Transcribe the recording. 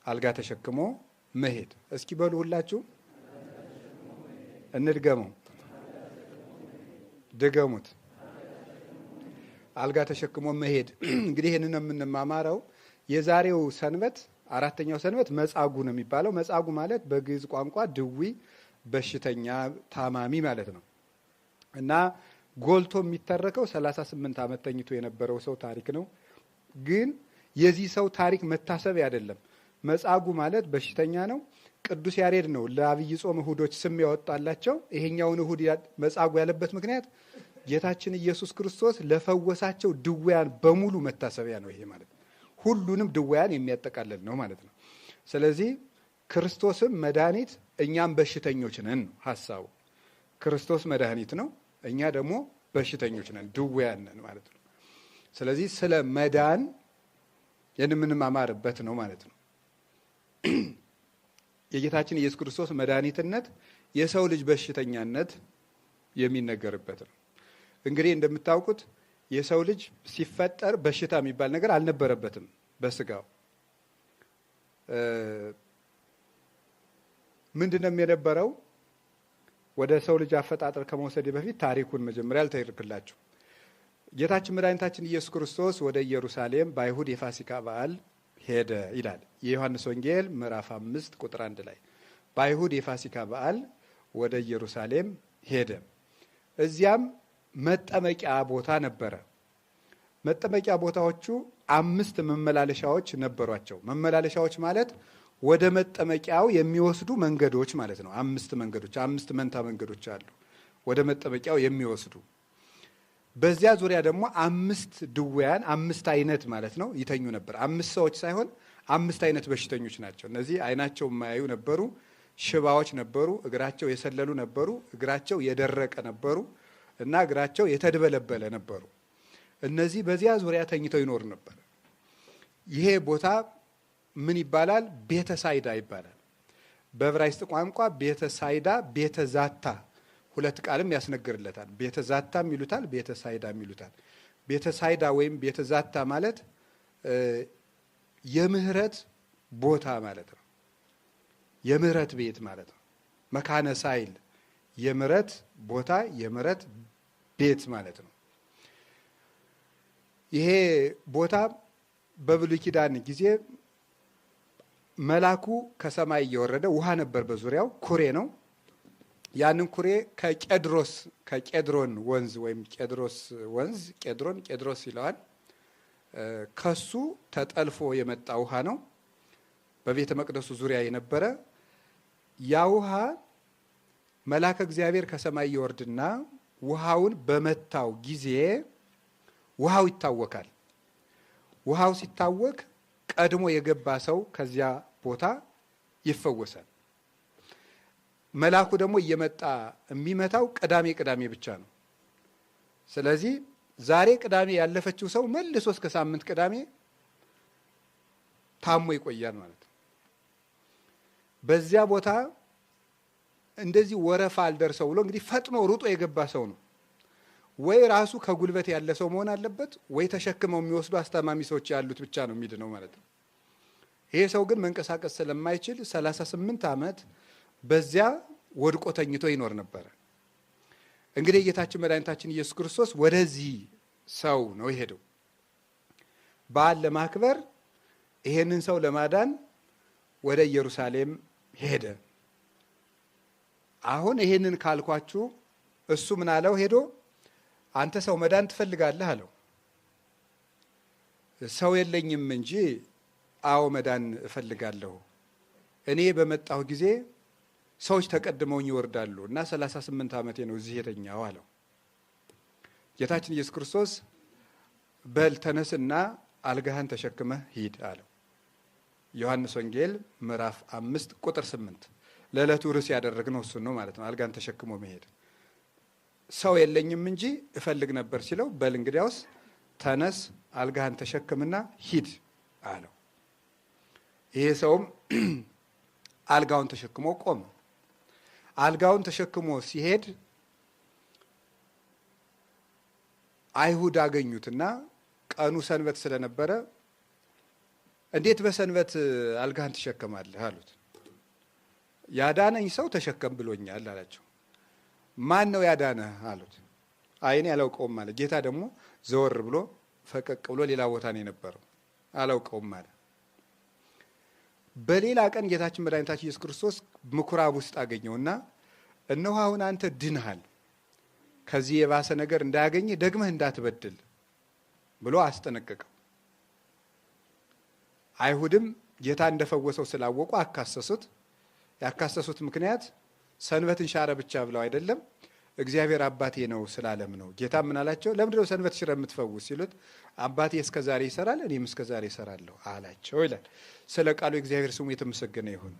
አልጋ ተሸክሞ መሄድ። እስኪ በሉ ሁላችሁ እንድገመው፣ ድገሙት። አልጋ ተሸክሞ መሄድ። እንግዲህ ይህንን የምንማማረው የዛሬው ሰንበት አራተኛው ሰንበት መጻጉዕ ነው የሚባለው። መጻጉዕ ማለት በግዕዝ ቋንቋ ድዊ፣ በሽተኛ፣ ታማሚ ማለት ነው እና ጎልቶ የሚተረከው 38 ዓመት ተኝቶ የነበረው ሰው ታሪክ ነው። ግን የዚህ ሰው ታሪክ መታሰቢያ አይደለም። መጻጉዕ ማለት በሽተኛ ነው። ቅዱስ ያሬድ ነው ለአብይ ጾም እሁዶች ስም ያወጣላቸው። ይሄኛውን እሁድ መጻጉዕ ያለበት ምክንያት ጌታችን ኢየሱስ ክርስቶስ ለፈወሳቸው ድውያን በሙሉ መታሰቢያ ነው። ይሄ ማለት ሁሉንም ድውያን የሚያጠቃልል ነው ማለት ነው። ስለዚህ ክርስቶስም መድኃኒት፣ እኛም በሽተኞች ነን ሀሳቡ። ክርስቶስ መድኃኒት ነው፣ እኛ ደግሞ በሽተኞች ነን፣ ድውያን ነን ማለት ነው። ስለዚህ ስለ መዳን የምንማማርበት ነው ማለት ነው። የጌታችን ኢየሱስ ክርስቶስ መድኃኒትነት፣ የሰው ልጅ በሽተኛነት የሚነገርበት ነው። እንግዲህ እንደምታውቁት የሰው ልጅ ሲፈጠር በሽታ የሚባል ነገር አልነበረበትም በስጋው። ምንድነው የነበረው? ወደ ሰው ልጅ አፈጣጠር ከመውሰድ በፊት ታሪኩን መጀመሪያ ልተርክላችሁ። ጌታችን መድኃኒታችን ኢየሱስ ክርስቶስ ወደ ኢየሩሳሌም በአይሁድ የፋሲካ በዓል ሄደ ይላል የዮሐንስ ወንጌል ምዕራፍ 5 ቁጥር 1 ላይ። በአይሁድ የፋሲካ በዓል ወደ ኢየሩሳሌም ሄደ። እዚያም መጠመቂያ ቦታ ነበረ። መጠመቂያ ቦታዎቹ 5 መመላለሻዎች ነበሯቸው። መመላለሻዎች ማለት ወደ መጠመቂያው የሚወስዱ መንገዶች ማለት ነው። 5 መንገዶች፣ 5 መንታ መንገዶች አሉ ወደ መጠመቂያው የሚወስዱ። በዚያ ዙሪያ ደግሞ 5 ድውያን፣ 5 አይነት ማለት ነው ይተኙ ነበር። 5 ሰዎች ሳይሆን 5 አይነት በሽተኞች ናቸው። እነዚህ አይናቸው የማያዩ ነበሩ፣ ሽባዎች ነበሩ፣ እግራቸው የሰለሉ ነበሩ፣ እግራቸው የደረቀ ነበሩ እና እግራቸው የተድበለበለ ነበሩ። እነዚህ በዚያ ዙሪያ ተኝተው ይኖር ነበር። ይሄ ቦታ ምን ይባላል? ቤተ ሳይዳ ይባላል። በዕብራይስጥ ቋንቋ ቤተ ሳይዳ፣ ቤተ ዛታ፣ 2 ቃልም ያስነግርለታል። ቤተ ዛታም ይሉታል፣ ቤተ ሳይዳም ይሉታል። ቤተ ሳይዳ ወይም ቤተ ዛታ ማለት የምህረት ቦታ ማለት ነው። የምህረት ቤት ማለት ነው። መካነ ሳይል የምህረት ቦታ፣ የምህረት ቤት ማለት ነው። ይሄ ቦታ በብሉይ ኪዳን ጊዜ መላኩ ከሰማይ እየወረደ ውሃ ነበር፣ በዙሪያው ኩሬ ነው። ያንን ኩሬ ከቄድሮን ወንዝ ወይም ቄድሮስ ወንዝ፣ ቄድሮስ ይለዋል፣ ከሱ ተጠልፎ የመጣ ውሃ ነው። በቤተ መቅደሱ ዙሪያ የነበረ ያ ውሃ መልአከ እግዚአብሔር ከሰማይ ይወርድና ውሃውን በመታው ጊዜ ውሃው ይታወካል። ውሃው ሲታወክ ቀድሞ የገባ ሰው ከዚያ ቦታ ይፈወሳል። መልአኩ ደግሞ እየመጣ የሚመታው ቅዳሜ ብቻ ነው። ስለዚህ ዛሬ ቅዳሜ ያለፈችው ሰው መልሶ እስከ ሳምንት ቅዳሜ ታሞ ይቆያል ማለት ነው። በዚያ ቦታ እንደዚህ ወረፋ አልደርሰው ብሎ እንግዲህ ፈጥኖ ሩጦ የገባ ሰው ነው። ወይ ራሱ ከጉልበት ያለ ሰው መሆን አለበት፣ ወይ ተሸክመው የሚወስዱ አስተማሚ ሰዎች ያሉት ብቻ ነው የሚድነው ማለት ነው። ይሄ ሰው ግን መንቀሳቀስ ስለማይችል 38 ዓመት በዚያ ወድቆ ተኝቶ ይኖር ነበረ። እንግዲህ ጌታችን መድኃኒታችን ኢየሱስ ክርስቶስ ወደዚህ ሰው ነው የሄደው። በዓል ለማክበር ይሄንን ሰው ለማዳን ወደ ኢየሩሳሌም ሄደ። አሁን ይሄንን ካልኳችሁ እሱ ምን አለው? ሄዶ አንተ ሰው መዳን ትፈልጋለህ አለው። ሰው የለኝም እንጂ አዎ መዳን እፈልጋለሁ። እኔ በመጣሁ ጊዜ ሰዎች ተቀድመውኝ ይወርዳሉ እና 38 ዓመቴ ነው እዚህ የተኛው አለው። ጌታችን ኢየሱስ ክርስቶስ በል ተነስና አልጋህን ተሸክመህ ሂድ አለው። ዮሐንስ ወንጌል ምዕራፍ 5 ቁጥር 8። ለዕለቱ ርዕስ ያደረግነው እሱን ነው ማለት ነው። አልጋን ተሸክሞ መሄድ። ሰው የለኝም እንጂ እፈልግ ነበር ሲለው በል እንግዲያውስ ተነስ አልጋህን ተሸክምና ሂድ አለው። ይሄ ሰውም አልጋውን ተሸክሞ ቆመ። አልጋውን ተሸክሞ ሲሄድ አይሁድ አገኙትና ቀኑ ሰንበት ስለነበረ እንዴት በሰንበት አልጋህን ትሸከማለህ አሉት። ያዳነኝ ሰው ተሸከም ብሎኛል አላቸው። ማን ነው ያዳነህ አሉት። እኔ አላውቀውም አለ። ጌታ ደግሞ ዘወር ብሎ ፈቀቅ ብሎ ሌላ ቦታ ነው የነበረው። አላውቀውም አለ። በሌላ ቀን ጌታችን መድኃኒታችን ኢየሱስ ክርስቶስ ምኩራብ ውስጥ አገኘውና እነሆ አሁን አንተ ድነሃል፣ ከዚህ የባሰ ነገር እንዳያገኝ ደግመህ እንዳትበድል ብሎ አስጠነቀቀው። አይሁድም ጌታ እንደፈወሰው ስላወቁ አካሰሱት። ያካሰሱት ምክንያት ሰንበትን ሻረ ብቻ ብለው አይደለም፣ እግዚአብሔር አባቴ ነው ስላለም ነው። ጌታ ምን አላቸው? ለምንድን ነው ሰንበት ሽረ የምትፈውስ ሲሉት፣ አባቴ እስከዛሬ ይሰራል እኔም እስከዛሬ እሰራለሁ አላቸው ይላል። ስለ ቃሉ እግዚአብሔር ስሙ የተመሰገነ ይሁን።